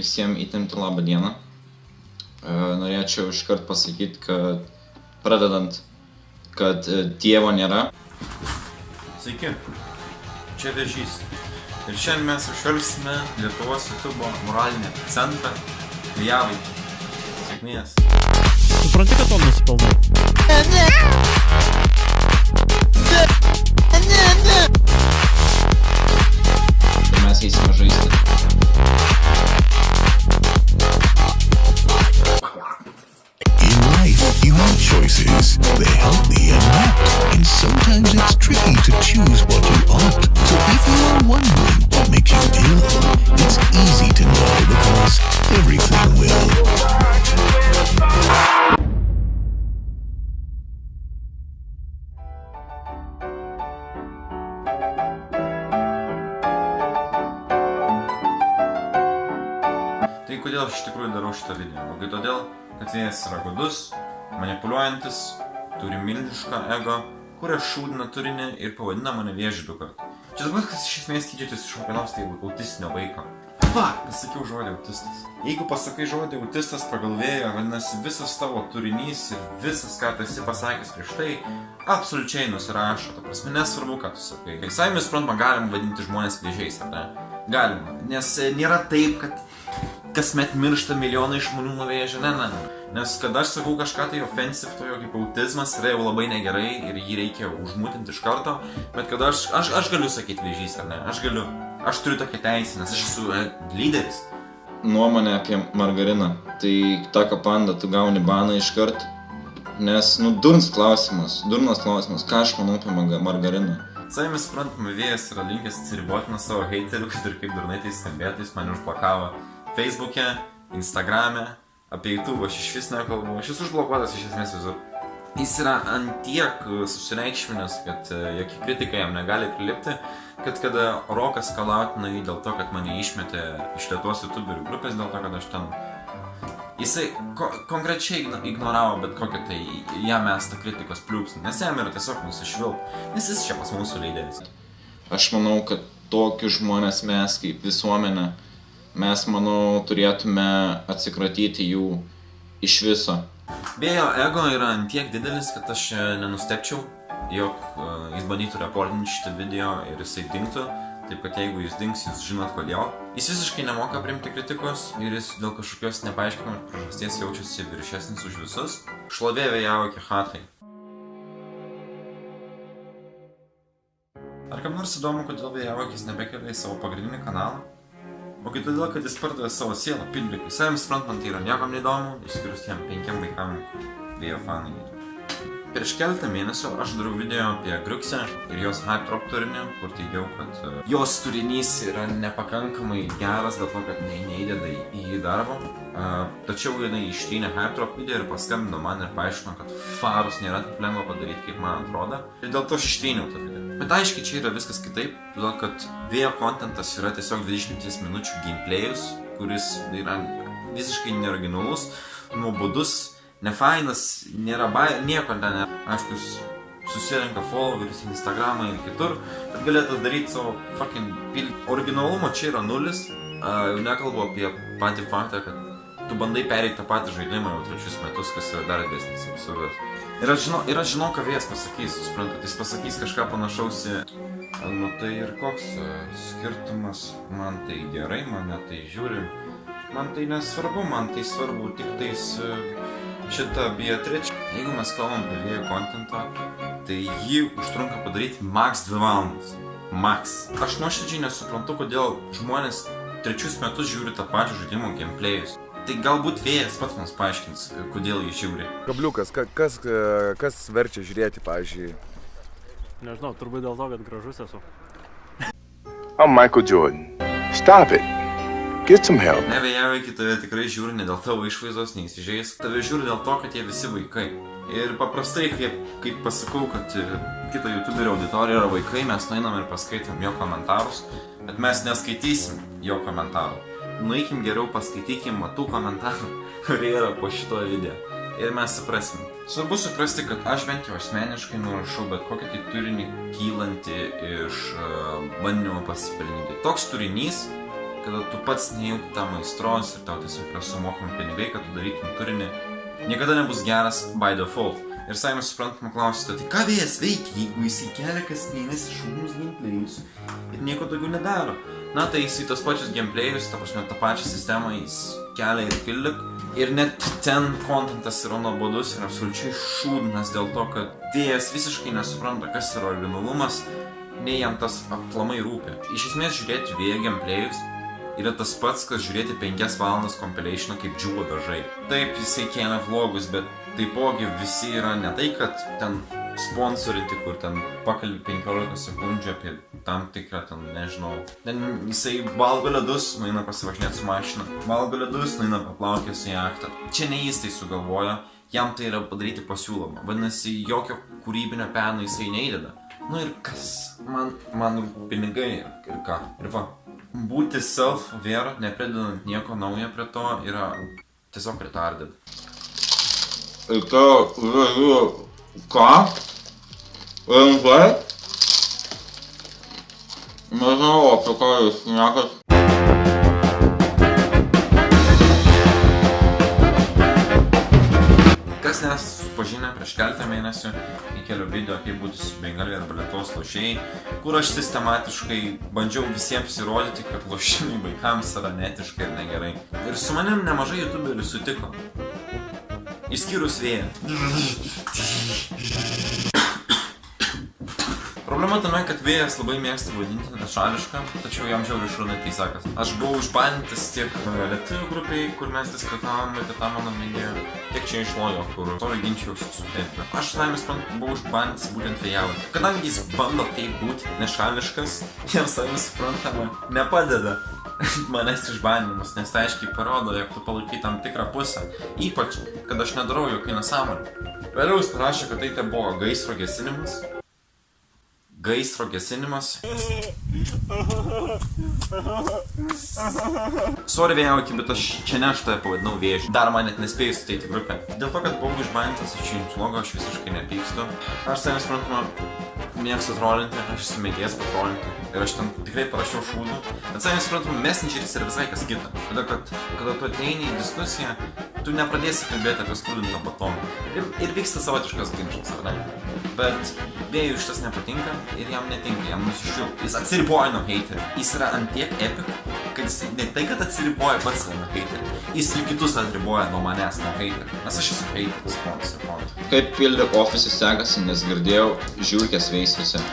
visiems įtempti labą dieną. Norėčiau iškart pasakyti, kad pradedant, kad Dievo nėra. Sveiki, čia Vėžys. Ir šiandien mes apžvelgsime Lietuvos YouTube moralinį centrą Javai. Sėkmės. Supranti, kad to nusipelnai? Mes eisime žaisti. In life, you have choices. They're healthy and not. And sometimes it's tricky to choose what you ought. So if you are wondering what makes you ill, it's easy to know because everything will. Tai kodėl aš iš tikrųjų darau šitą video? Ogi todėl, kad Vėjas yra gudus, manipuliuojantis, turi milžinišką ego, kuria šūdina turinį ir pavadina mane vėžiu du kartų. Čia dabar, kas iš esmės tyčiotis iš kokio nors tai autistinio vaiko. Va, pasakiau žodį autistas. Jeigu pasakai žodį autistas pagal Vėją, vadinasi visas tavo turinys ir visas, ką tu esi pasakęs prieš tai, absoliučiai nusirašo. Ta prasme, nesvarbu, ką tu sakai. Savimi suprantama, galim vadinti žmonės vėžiais, ar ne? Galima, nes nėra taip, kad kasmet miršta milijonai žmonių nuo vėžio, ne. Nes kad aš sakau kažką tai offensive, tojo kaip autizmas, yra jau labai negerai ir jį reikia užmutinti iš karto, bet kad aš galiu sakyti vėžys, ar ne, aš turiu tokią teisę, nes aš esu lyderis. Nuomonė apie margariną. Tai taka panda, tu gauni baną iškart, nes, durnas klausimas, ką aš manau apie margariną. Savimi suprantama, Vėjas yra linkęs atsiriboti nuo savo heiterių, kad ir kaip durnai tai skambėtų, jis mane užblokavo Facebook'e, Instagram'e, apie YouTube aš iš vis nekalbu, aš esu užblokuotas iš esmės visur. Jis yra antiek susireikšminęs, kad jokie kritikai jam negali prilipti, kad kada Rokas kalautina jį dėl to, kad mane išmetė iš Lietuvos YouTuberių grupės, dėl to, kad aš ten... Jisai konkrečiai ignoravo bet kokią tai jam mestą kritikos pliūpsnį, nes jam yra tiesiog nusišvilp, nes jis čia pas mūsų lyderis. Aš manau, kad tokius žmonės mes kaip visuomenė, mes, manau, turėtume atsikratyti jų iš viso. Vėjo ego yra antiek didelis, kad aš nenustepčiau, jog jis bandytų reportinti šitą video ir jisai dingtų. Taip, kad jeigu jis dings, jūs žinot kodėl. Jis visiškai nemoka priimti kritikos ir jis dėl kažkokios nepaaiškinamos priežasties jaučiasi viršesnis už visus. Šlovė Vėjavo Kehatai. Ar kam nors įdomu, kodėl Vėjavo jis nebekelia į savo pagrindinį kanalą? Ogi todėl, kad jis pardavė savo sielą publikai. Savim suprantant, tai yra niekam neįdomu, išskyrus tiem 5 vaikam Vėjo fanai. Prieš keletą mėnesių aš dariau video apie Griuksę ir jos hype drop turinį, kur teigiau, kad jos turinys yra nepakankamai geras dėl to, kad neįdeda į jį darbą. Tačiau jinai ištrynė hype drop video ir paskambino man ir paaiškino, kad farus nėra taip lengva padaryti, kaip man atrodo. Ir dėl to aš ištryniau tą video. Bet aiškiai čia yra viskas kitaip, todėl kad Vėjo kontentas yra tiesiog 20 minučių gameplayus, kuris yra visiškai neoriginalus, nuobodus, nefainas, nėra nieko ten, aišku, susirenka followers Instagramą ir kitur, kad galėtų daryti savo fucking pilį. Originalumo čia yra nulis, jau nekalbu apie patį faktą, kad tu bandai pereiti tą patį žaidimą jau 3 metus, kas yra dar didesnis absurdas. Ir aš žinau, ką Vėjas pasakys, suprantat, jis pasakys kažką panašaus į... Nu tai ir koks skirtumas, man tai gerai, mane tai žiūri, man tai nesvarbu, man tai svarbu tik tais šitą Beatričę. Jeigu mes kalbam apie Vėjo kontentą, tai jį užtrunka padaryti max 2 valandas. Max. Aš nuoširdžiai nesuprantu, kodėl žmonės 3 metus žiūri tą pačią žaidimo gameplayus. Tai galbūt Vėjas pats mums paaiškins, kodėl jį žiūri. Kabliukas, kas verčia žiūrėti, pavyzdžiui? Nežinau, turbūt dėl to, kad gražus esu. I'm Michael Jordan. Stop it. Get some help. Ne, Vėjavai tave tikrai žiūri ne dėl tavo išvaizdos, neįsižeis. Tave žiūri dėl to, kad jie visi vaikai. Ir paprastai, kaip pasakau, kad kito YouTuberio auditorija yra vaikai, mes nueinam ir paskaitom jo komentarus, bet mes neskaitysim jo komentarų. Nueikim geriau, paskaitykim tų komentarų, kurie yra po šito video. Ir mes suprasim. Svarbu suprasti, kad aš bent jau asmeniškai nurašau bet kokį tai turinį kylantį iš bandymo pasipelnyti. Toks turinys, kada tu pats nejaut tam aistros ir tau tiesiog yra sumokami pinigai, kad tu darytum turinį, niekada nebus geras by default. Ir savime suprantama klausite, tai ką vėjas veikia, jeigu jis įkelia kas mėnesį šūdus gameplayus ir nieko daugiau nedaro? Na tai jis į tos pačius gameplayus, ta prasme, tą pačią sistemą jis kelia ir pildyk. Ir net ten kontentas yra nuobodus ir absoliučiai šūdnas dėl to, kad vėjas visiškai nesupranta, kas yra originalumas, nei jam tas aplamai rūpi. Iš esmės žiūrėti vėjo gameplayus yra tas pats, kas žiūrėti 5 valandas compilationą kaip džiūvo dažai. Taip, jisai kelia vlogus, bet taipogi visi yra ne tai, kad ten sponsorinti, kur ten pakalbi 15 sekundžių apie tam tikrą, ten, nežinau. Ten jisai valgo ledus, nueina pasivažinėti su mašina, valgo ledus, nueina paplaukė su jachtą. Čia ne jis tai sugalvojo, jam tai yra padaryti pasiūloma. Vadinasi, jokio kūrybinio peno jisai neįdeda. Nu ir kas? Man pinigai ir ką? Ir va. Būti self-aware, nepridedant nieko naujo prie to, yra tiesiog retarded. Ir ką? Lengvai? Nežinau, apie ką jūs šnekat. Kas nes supažinę prieš keletą mėnesių įkeliu video, kaip būti su Bengali arba Lietuvos lošėjai, kur aš sistematiškai bandžiau visiems įrodyti, kad lošimai vaikams yra netiškai ir negerai. Ir su manim nemažai youtuberių sutiko. Išskyrus vėją. Problema tame, kad vėjas labai mėgsta vadinti nešališką, tačiau jam žiauriai šūnai tai sakas. Aš buvau išbanintas tiek lietuvių grupiai, kur mes diskutavom apie tą mano video, tiek čia iš lojo, kur toliau ginčiausi su Petru. Aš savimi buvau išbanintas būtent vėjavai. Kadangi jis bando taip būti nešališkas, jam savimi suprantama nepadeda manęs išbaninimus, nes tai aiškiai parodo, jog tu palaikai tam tikrą pusę. Ypač, kad aš nedarau jokių nesąmonių. Vėliau jis parašė, kad tai buvo gaisro gesinimas. Sorry vėjauki, bet aš čia ne aš tave pavadinau vėžiu. Dar man net nespėjus suteikti grupę. Dėl to, kad buvau išbanintas, aš jums logo, aš visiškai nepykstu. Aš savimi suprantama mėgstu trolinti, aš esu mėgėjas patrolinti. Ir aš ten tikrai parašiau šūdų. Bet savimi suprantama, Messengeris yra visai kas kita. Kada tu ateini į diskusiją, tu nepradėsi kalbėti apie skūdintą batoną. Ir vyksta savotiškas ginčas, ar ne? Bet vėjui šitas nepatinka ir jam netinka, jam nusiščiau. Jis atsiriboja nuo heiterių. Jis yra antiek epic, kad jis ne tai, kad atsiriboja pats nuo heiterių. Jis ir kitus atsiriboja nuo manęs, nuo heiterių. Nes aš esu heiteris, ponas. Kaip pildyk ofise sekasi, nes girdėjau žiūrkės veisiuose.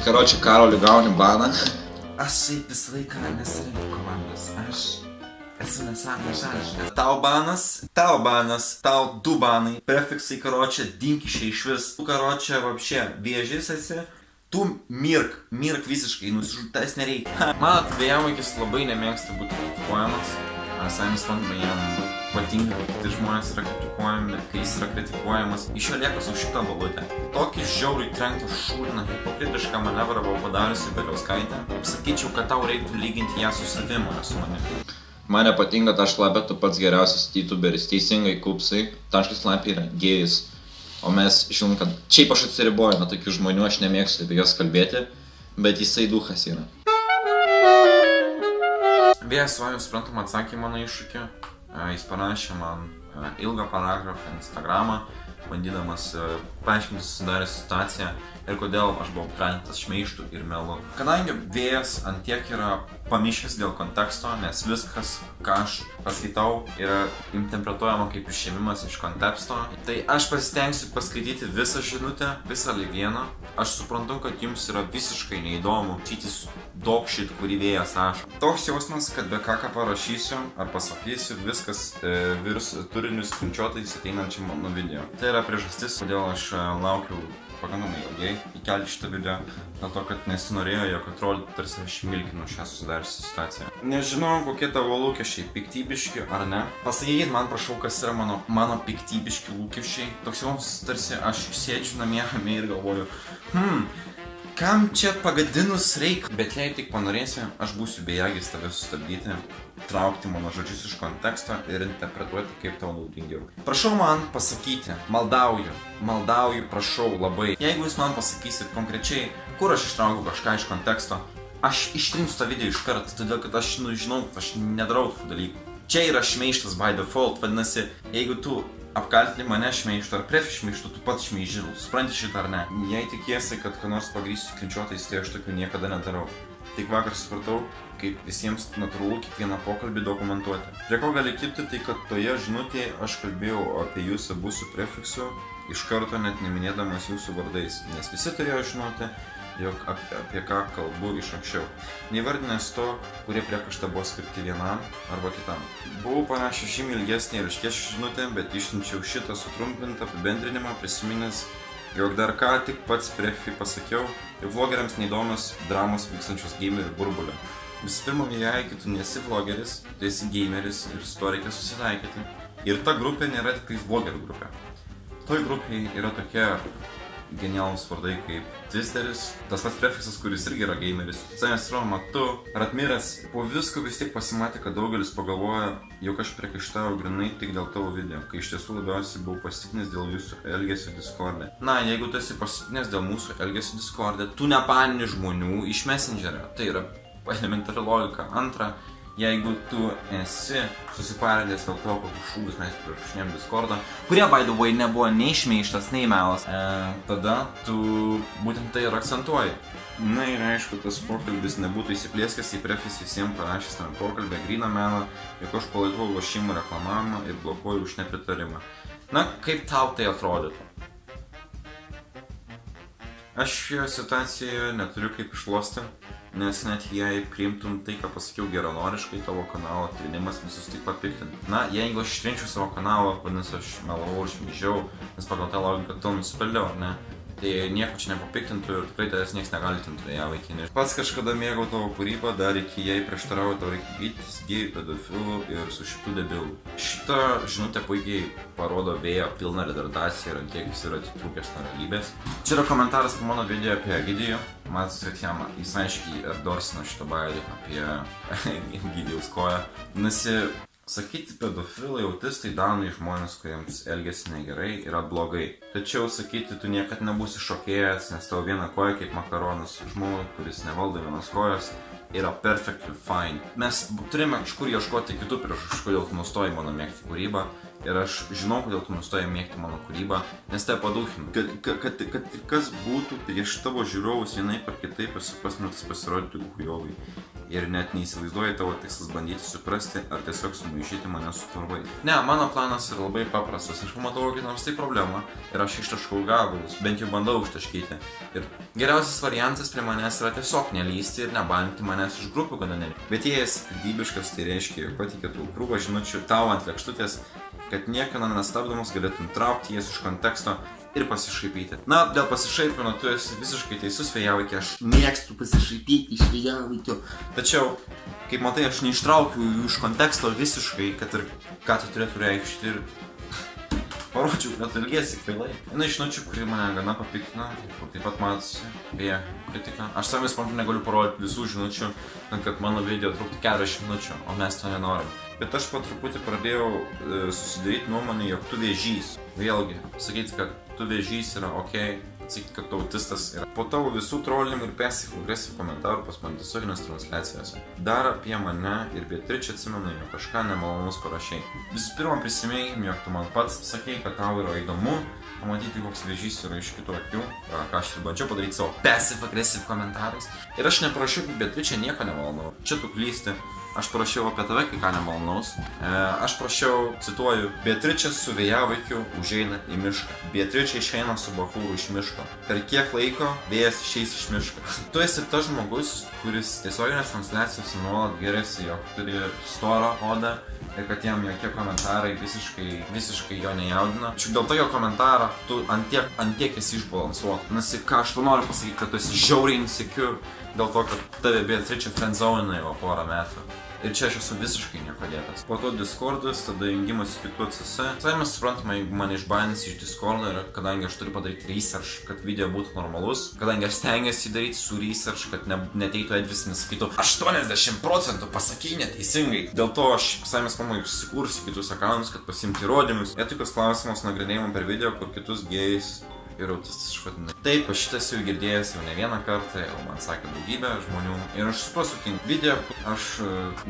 Karoči, Karoli gauni baną. Aš šiaip visą laiką nesirinku komandos. Aš esu nesąmonė. Tau banas, tau 2 banai. Prefiksai, karočią, dinkišiai išvis. Tu, karočią, vapšė, vėžys esi. Tu mirk visiškai, nusižūtais nereikia. Man atvėjavaikis labai nemėgsta būti kritikuojamas. Savimi suprantama, jam patinka, kad kiti žmonės yra kritikuojami, kai jis yra kritikuojamas. Iš jo lieka su šitą balutę. Tokį žiauriai trenktą šūdiną, hipokritišką manevrą buvo padariusi Bieliauskaitė. Sakyčiau, kad tau reiktų lyginti ją su savimi, o ne su manimi. Man nepatinka ta šlapė, tu pats geriausias youtuberis, teisingai kupsai, taškas lapė yra gėjus. O mes žinom, kad šiaip aš atsiriboju nuo tokių žmonių, aš nemėgstu apie juos kalbėti, bet jisai duchas yra. Vėjas savimi suprantama atsakė mano iššūkį. Jis parašė man ilgą paragrafą Instagramą, bandydamas paaiškinti susidarę situaciją ir kodėl aš buvau apkaltintas šmeižtu ir melu. Kadangi vėjas antiek yra pamišęs dėl konteksto, nes viskas, ką aš paskaitau, yra interpretuojama kaip išėmimas iš konteksto, tai aš pasistengsiu paskaityti visą žinutę, visą lygieną. Aš suprantu, kad jums yra visiškai neįdomu kytis dog shit, kurį vėjas rašo. Toks jausmas, kad be ką parašysiu ar pasakysiu, viskas virs turinius skrinčiuotais ateinančiam mano video. Tai yra priežastis, kodėl aš laukiau pakankamai ilgai įkelti šitą video, dėl to, kad nesinorėjo, jog atrodytų tarsi aš milkinu šią susidariusią situaciją. Nežinau, kokie tavo lūkesčiai, piktybiški ar ne. Pasakykit man, prašau, kas yra mano piktybiški lūkesčiai. Toks jausmas, tarsi aš sėdžiu namie ir galvoju, kam čia pagadinus reik? Bet jei tik panorėsi, aš būsiu bejėgis tave sustabdyti, traukti mano žodžius iš konteksto ir interpretuoti kaip tau naudingiau. Prašau man pasakyti, maldauju, prašau labai. Jeigu jūs man pasakysit konkrečiai, kur aš ištraukiu kažką iš konteksto, aš ištrinsiu tą video iškart, todėl kad aš, žinau, aš nedarau tų dalykų. Čia yra šmeištas by default, vadinasi, jeigu tu apkaltini mane šmeištu ar prieš šmeištu, tu pats šmeiži, supranti šitą ar ne? Jei tikiesi, kad ką nors pagrysiu skrinčiuotais, tai aš tokių niekada nedarau. Tik vakar supratau, kaip visiems natūralu kiekvieną pokalbį dokumentuoti. Prie ko gali kibti, tai kad toje žinutėje aš kalbėjau apie jūs abu su prefiksu, iš karto net neminėdamas jūsų vardais, nes visi turėjo žinoti, jog apie ką kalbu iš anksčiau. Neįvardinęs to, kurie priekaištai buvo skirti vienam arba kitam. Buvau parašęs žymiai ilgesnį ir aiškesnį žinutę, bet išsiunčiau šitą sutrumpintą apibendrinimą, prisiminęs, jog dar ką tik pats Prefy pasakiau, jog vlogeriams neįdomios dramos vykstančios gamerių burbulio. Visų pirma, jei tu nesi vlogeris, tu esi gameris ir su to reikia susitaikyti. Ir ta grupė nėra tik vlogerių grupė. Toj grupėje yra tokie genialūs vardai kaip Twisteris, tas pats Prefiksas, kuris irgi yra gameris, Sajas Roma, tu, Ratmiras. Po visko vis tiek pasimatė, kad daugelis pagalvoja, jog aš priekaištauju grynai tik dėl tavo video, kai iš tiesų labiausiai buvau pasitikinęs dėl jūsų elgesio Discord'e. Na, jeigu tu esi pasitikinęs dėl mūsų elgesio Discord'e, tu nepanini žmonių iš Messengerio. Tai yra elementari logika. Antra, jeigu tu esi susiparinęs dėl to, kokius šūvius mes prirašinėjom Discord'ą, kurie, by the way, nebuvo nei šmeištas, nei melas, tada tu būtent tai ir akcentuoji. Na ir aišku, tas pokalbis nebūtų įsiplėskęs, į Prefys visiems parašęs tam pokalbę gryną melą, jog aš palaikau lošimų reklamavimą ir blokuoju už nepritarimą. Na, kaip tau tai atrodytų? Aš šioje situacijoje neturiu kaip išlosti, nes net jei priimtum tai, ką pasakiau geranoriškai, tavo kanalo trinimas visus tik papiktinti. Na, jeigu aš ištrinčiau savo kanalą, vadinasi, aš melavau ir šmeižiau, nes pagal tą logiką tu nusipelniau, ar ne? Tai nieko čia nepapiktintų ir tikrai tavęs niekas negaltintų, ją vaikinį. Pats kažkada mėgau tavo kūrybą, dar iki jai prieštarauju tau reikia gydytis, gėjų, pedofilų ir su šitų debilų. Šitą žinutę puikiai parodo vėjo pilną retardaciją ir ant kiek jis yra atitrūkęs nuo realybės. Čia yra komentaras po mano video apie Egidijų. Matosi, kad jis aiškiai endorsino šitą bairį apie Egidijaus koją. Nasi, sakyti pedofilai, autistai, daunai žmonės, kuriems elgesi negerai, yra blogai. Tačiau sakyti, tu niekad nebūsi šokėjęs, nes tavo viena koja kaip makaronas žmogui, kuris nevaldo vienos kojos, yra perfectly fine. Mes turime kažkur ieškoti kitų priežasčių, kodėl tu nustoji mano mėgti kūrybą. Ir aš žinau, kodėl tu nustoji mėgti mano kūrybą, nes tai padūchinu. Kad kas būtų prieš tavo žiūrovus vienaip ar kitaip esu pasmerktas pasirodyti hujovai. Ir net neįsivaizduoji tavo tikslas bandyti suprasti, ar tiesiog sumaišyti mane su purvai. Ne, mano planas yra labai paprastas. Aš pamatau kokį nors tai problemą ir aš ištaškau gabalus, bent jau bandau ištaškyti. Ir geriausias variantas prie manęs yra tiesiog nelysti ir nebalinti manęs iš grupių gana ne. Bet jei esi piktybiškas, tai reiškia, jog patikė tų krūvą žinučių tau ant lėkštutės, kad niekada nestabdomas galėtum traukti jas iš konteksto ir pasišaipyti. Na, dėl pasišaipimo tu esi visiškai teisus, vėjavaikė, aš mėgstu pasišaipyti iš vėjavaikio. Tačiau, kaip matai, aš neištraukiu jų iš konteksto visiškai, kad ir ką tai turėtų reikšti ir parodžiau, kad ilgėsi kvailai. Viena iš žinučių, kuri mane gana papiktina, kur taip pat matosi apie kritiką. Aš savai suprantu, negaliu parodyti visų žinučių, kad mano video truktų 40 minučių, o mes to nenorim. Bet aš po truputį pradėjau susidaryti nuomonę, jog tu vėžys. Vėlgi, sakyti, kad tu vėžys yra okei, sakyti, kad tu autistas yra. Po tavo visų trolinimų ir pasyv-agresyv komentarų pas man tiesioginės transliacijose. Dar apie mane ir Beatričę atsimenu, jog kažką nemalonaus parašei. Visų pirma, prisiminkim, jog tu man pats sakei, kad tau yra įdomu pamatyti, koks vėžys yra iš kitų akių, ką aš ir bandžiau padaryti savo pasyv-agresyv komentarais. Ir aš neparašiau, kad Beatričė nieko nemalonau. Čia tu klysti. Aš parašiau apie tave, kai ką nemalonaus. Aš parašiau, cituoju, Beatričė su vėjavaikiu užeina į mišką. Beatričė išeina su bachūru iš miško. Per kiek laiko vėjas išeis iš miško. Tu esi tas žmogus, kuris tiesioginės transliacijose nuolat giriasi, jog turi storą odą ir kad jam jokie komentarai visiškai jo nejaudina. Tačiau dėl tokio komentaro tu ant tiek esi išbalansuotas. Nes ką aš tu noriu pasakyti, kad tu esi žiauriai insecure dėl to, kad tave Beatričė friendzonina jau porą metų. Ir čia aš esu visiškai nieko dėtas. Po to Discordas, tada jungimas į kitų CC. Savime suprantama, jeigu mane išbanins iš Discordo ir kadangi aš turiu padaryti research, kad video būtų normalus, kadangi aš stengiuosi daryti su research, kad neteitų Edvis nesakytų 80% pasakei neteisingai. Dėl to aš savime suprantama susikursiu kitus accountus, kad pasimti įrodymus. Etikos klausimus nagrinėjimą per video, kur kitus gėjus ir autistas išvadina. Taip, aš šitas jau girdėjęs jau ne vieną kartą, jau man sakė daugybė žmonių. Ir aš supasukin video, aš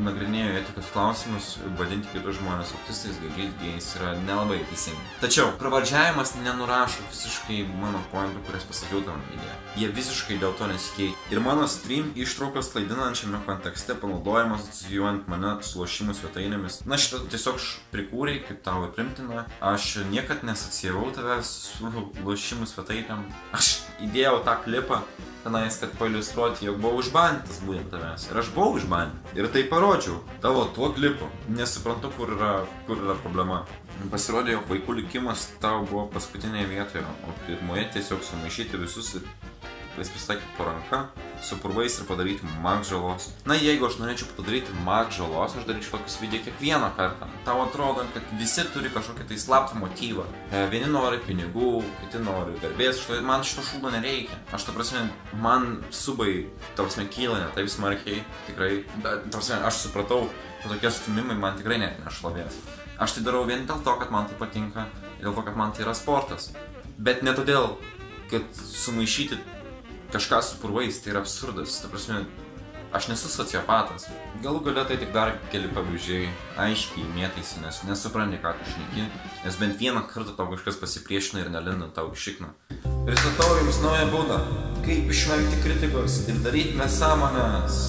nagrinėjau etikos klausimus, vadinti kitus žmonės autistais, gėjais yra nelabai teisingai. Tačiau, pravardžiavimas nenurašo visiškai mano pointų, kurias pasakiau tam video. Jie visiškai dėl to nesikeičia. Ir mano stream ištraukos klaidinančiame kontekste panaudojimas asocijuojant mane su lošimų svetainėmis. Na, šitą tiesiog prikūrei, kaip tau primtina. Aš niekad nesacijavau tavęs su lošimų svetainėm. Aš įdėjau tą klipą tenais, kad pailiustruoti, jog buvau išbandytas būtent tavęs. Ir aš buvau išbandytas. Ir tai parodžiau tavo tuo klipu. Nesuprantu, kur yra problema. Pasirodė, jog vaikų likimas tau buvo paskutinėje vietoje, o pirmoje tiesiog sumaišyti visus ir pristatyti po ranka su purvais ir padaryti max žalos. Na, jeigu aš norėčiau padaryti max žalos, aš daryčiau tokius video kiekvieną kartą. Tau atrodo, kad visi turi kažkokį tai slaptą motyvą. Vieni nori pinigų, kiti nori garbės. Man šito šūdo nereikia. Aš, ta prasme, man subai, ta prasme, kyla ne taip smarkiai, tikrai. Ta prasme, aš supratau, kad tokie stumimai man tikrai net nešlovės. Aš tai darau vien dėl to, kad man tai patinka, dėl to, kad man tai yra sportas. Bet ne todėl, kad sumaišyti kažką su purvais, tai yra absurdas. Ta prasme, aš nesu sociopatas. Galų gale tai tik dar keli pavyzdžiai, aiškiai mėtaisi, nes nesupranti, ką tu šneki, nes bent vieną kartą tau kažkas pasipriešina ir nelina tau išikna. Pristatau jums naują būdą, kaip išvengti kritikos ir daryti nesąmones.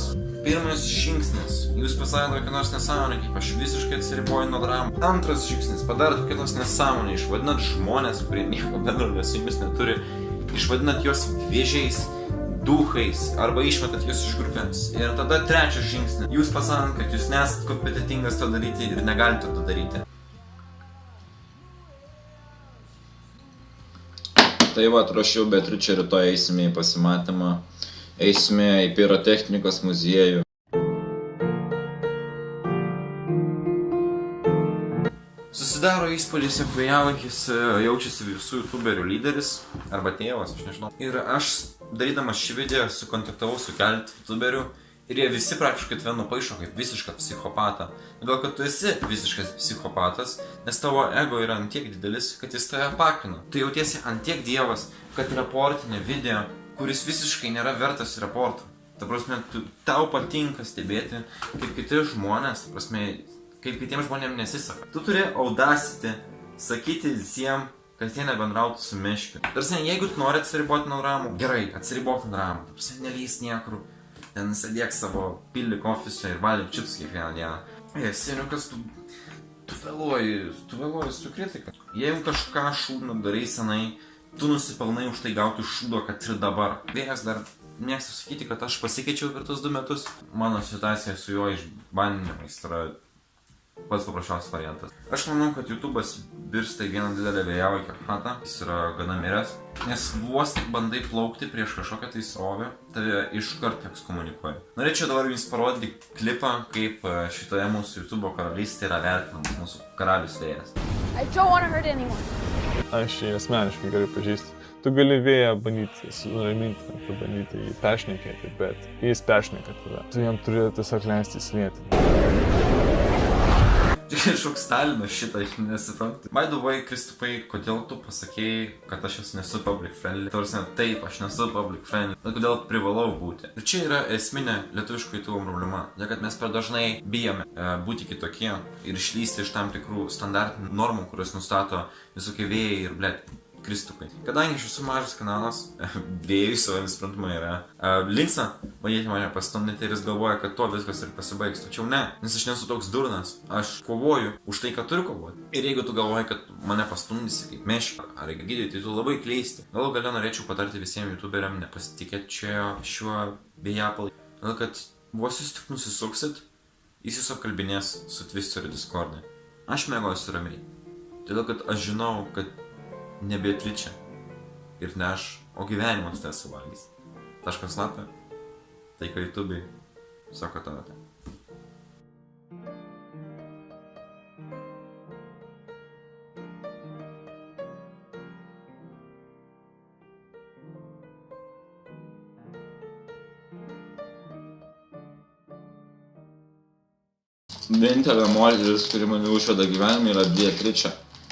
Pirmas žingsnis, jūs pasakote kokią nors nesąmonę, kaip aš visiškai atsiriboju nuo dramų. Antras žingsnis, padarot kokią nors nesąmonę, išvadinat žmonės, kurie nieko bendro su jumis neturi, išvadinat juos vėžiais, duchais arba išmetat juos iš grupės. Ir tada trečias žingsnis, jūs pasakot, kad jūs nesat kompetentingas to daryti ir negalite to daryti. Tai va, ruošiau Beatričę, rytoj eisime į pasimatymą, eisime į pirotechnikos muziejų. Susidaro įspūdis, jog Vėjavaikis jaučiasi visų youtuberių lyderis, arba tėvas, aš nežinau. Ir aš, darydamas šį video, sukontaktavau su keletą youtuberių ir jie visi praktiškai tave nupaišo kaip visišką psichopatą. Todėl, kad tu esi visiškas psichopatas, nes tavo ego yra antiek didelis, kad jis tave apakina. Tu jautiesi antiek dievas, kad reportinė video, kuris visiškai nėra vertas reporto. Ta prasme, tau patinka stebėti, kaip kiti žmonės, ta prasme, kaip kitiems žmonėms nesiseka. Tu turi audacity sakyti visiems, kad jie nebendrautų su meškiu. Tarsi, jeigu tu nori atsiriboti nuo dramų, gerai, atsiribok nuo dramų. Tarsi, nelys niekur, ten sėdėk savo pildyk ofise ir valgyk čipsus kiekvieną dieną. Seniukas, tu vėluoji su kritika. Jeigu kažką šūdno darai senai, tu nusipelnai už tai gauti šūdo, kad ir dabar. Vėjas dar mėgsta sakyti, kad aš pasikeičiau per tuos 2 metus. Mano situacija su jo išbandymais yra pats paprasčiausias variantas. Aš manau, kad YouTube'as virsta į vieną didelę Vėjavaikio chatą. Jis yra gana miręs. Nes vos tik bandai plaukti prieš kažkokią tai srovę, tave iškart ekskomunikuoja. Norėčiau dabar jums parodyti klipą, kaip šitoje mūsų YouTube karalystėje yra vertinamas mūsų karalius Vėjas. Aš jį asmeniškai gerai pažįstu. Tu gali Vėją bandyti nuraminti, pabandyti jį peršnekėti, bet jis peršneka tave. Tu jam turi tiesiog leisti įsilieti. Kažkoks Stalinas šitą, aš nesuprantu. By the way, Kristupai, kodėl tu pasakėjai, kad aš nesu public friendly? Tarsi, taip, aš nesu public friendly. Bet kodėl privalau būti? Ir čia yra esminė lietuviško YouTube problema. Dėl kad mes per dažnai bijome būti kitokie ir išlysti iš tam tikrų standartinių normų, kurios nustato visokie vėjai ir, blėt, Kristupai. Kadangi aš esu mažas kanalas, Vėjui savai suprantama yra linksma bandyti mane pastumdyti ir jis galvoja, kad to viskas ir pasibaigs. Tačiau ne, nes aš nesu toks durnas. Aš kovoju už tai, kad turiu kovoti. Ir jeigu tu galvoji, kad mane pastumdysi kaip mešką ar reikia gydyti, tai tu labai klysti. Galų gale norėčiau patarti visiems youtuberiam nepasitikėti šiuo Vėjapalai. Gal kad vos jūs tik nusisuksit, jis jūs apkalbinės su Twisteriu Discord'e. Aš mėgausiu ramiai. Todėl, kad aš žinau, kad ne Beatričė ir ne aš, o gyvenimas tai suvalgys. Taškas lapė, tai ką YouTube'ai sako tavo tai. Vienintelė moteris, kuri mane užveda gyvenime, yra Beatričė.